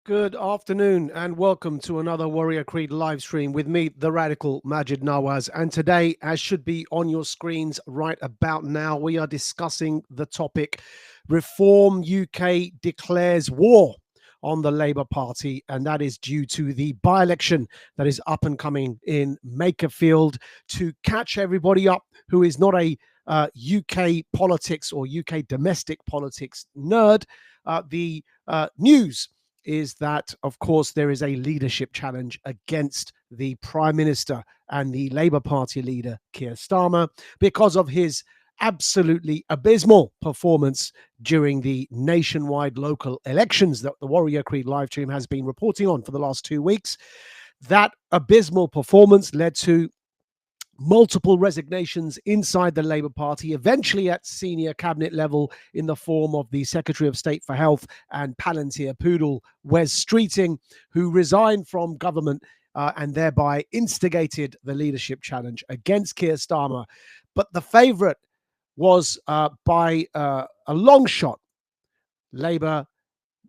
Good afternoon and welcome to another Warrior Creed live stream with me, the Radical Majid Nawaz. And today, as should be on your screens right about now, we are discussing the topic Reform UK declares war on the Labour Party, and that is due to the by-election that is up and coming in Makerfield. To catch everybody up who is not a UK politics or UK domestic politics nerd, the news is that, of course, there is a leadership challenge against the Prime Minister and the Labour Party leader, Keir Starmer, because of his absolutely abysmal performance during the nationwide local elections that the Warrior Creed live stream has been reporting on for the last 2 weeks. That abysmal performance led to multiple resignations inside the Labour Party, eventually at senior cabinet level in the form of the Secretary of State for Health and Palantir Poodle, Wes Streeting, who resigned from government and thereby instigated the leadership challenge against Keir Starmer. But the favourite was by a long shot, Labour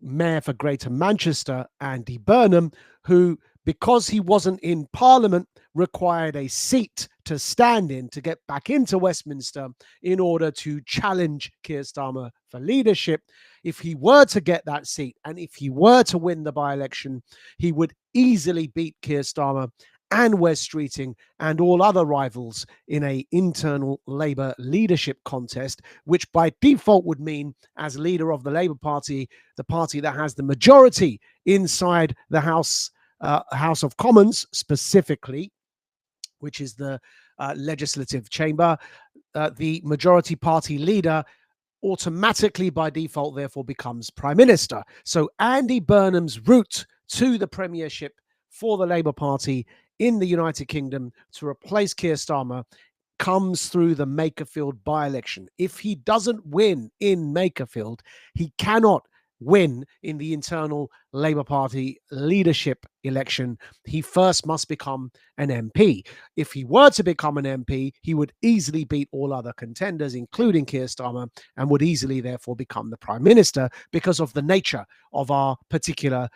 Mayor for Greater Manchester, Andy Burnham, who, because he wasn't in Parliament, required a seat to stand in to get back into Westminster in order to challenge Keir Starmer for leadership. If he were to get that seat and if he were to win the by-election, he would easily beat Keir Starmer and Wes Streeting and all other rivals in an internal Labour leadership contest, which by default would mean, as leader of the Labour Party, the party that has the majority inside the House of Commons specifically, which is the legislative chamber, the majority party leader automatically by default therefore becomes Prime Minister. So Andy Burnham's route to the premiership for the Labour Party in the United Kingdom to replace Keir Starmer comes through the Makerfield by-election. If he doesn't win in Makerfield, he cannot win in the internal Labour Party leadership election. He first must become an MP. If he were to become an MP, he would easily beat all other contenders, including Keir Starmer, and would easily therefore become the Prime Minister because of the nature of our particular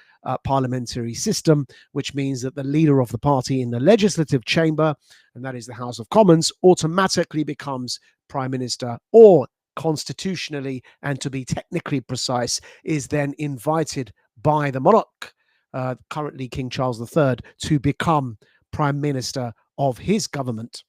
parliamentary system, which means that the leader of the party in the legislative chamber, and that is the House of Commons, automatically becomes Prime Minister, or constitutionally, and to be technically precise, is then invited by the monarch, currently King Charles III, to become Prime Minister of his government.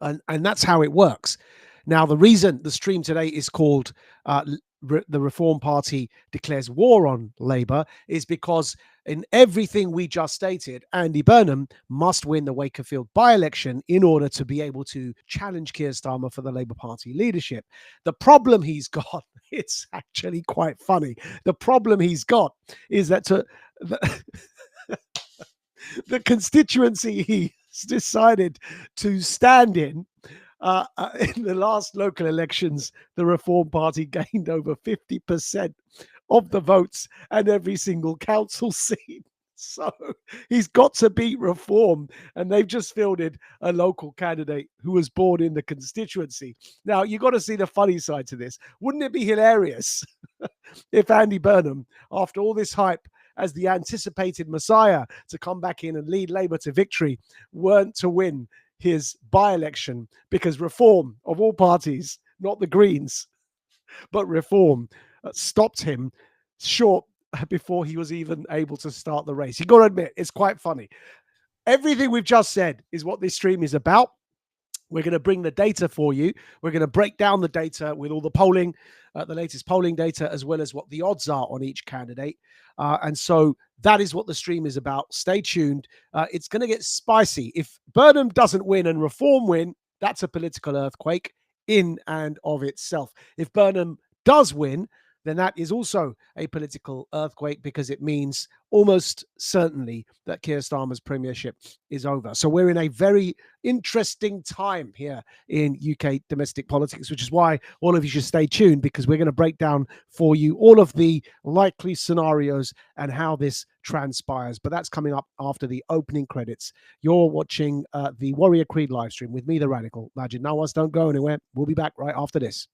And that's how it works. Now, the reason the stream today is called the Reform Party declares war on Labour is because in everything we just stated, Andy Burnham must win the Wakefield by-election in order to be able to challenge Keir Starmer for the Labour Party leadership. The problem he's got, it's actually quite funny. The problem he's got is that the constituency he's decided to stand in the last local elections, the Reform Party gained over 50% of the votes and every single council seat. So he's got to beat Reform, and they've just fielded a local candidate who was born in the constituency. Now, you've got to see the funny side to this. Wouldn't it be hilarious if Andy Burnham, after all this hype as the anticipated Messiah to come back in and lead Labour to victory, weren't to win his by-election because Reform, of all parties, not the Greens, but Reform, stopped him short before he was even able to start the race? You've got to admit, it's quite funny. Everything we've just said is what this stream is about. We're going to bring the data for you. We're going to break down the data with all the polling, the latest polling data, as well as what the odds are on each candidate. And so that is what the stream is about. Stay tuned. It's going to get spicy. If Burnham doesn't win and Reform win, that's a political earthquake in and of itself. If Burnham does win, then that is also a political earthquake because it means almost certainly that Keir Starmer's premiership is over. So we're in a very interesting time here in UK domestic politics, which is why all of you should stay tuned, because we're going to break down for you all of the likely scenarios and how this transpires. But that's coming up after the opening credits. You're watching the Warrior Creed live stream with me, the Radical Majid Nawaz. Don't go anywhere. We'll be back right after this.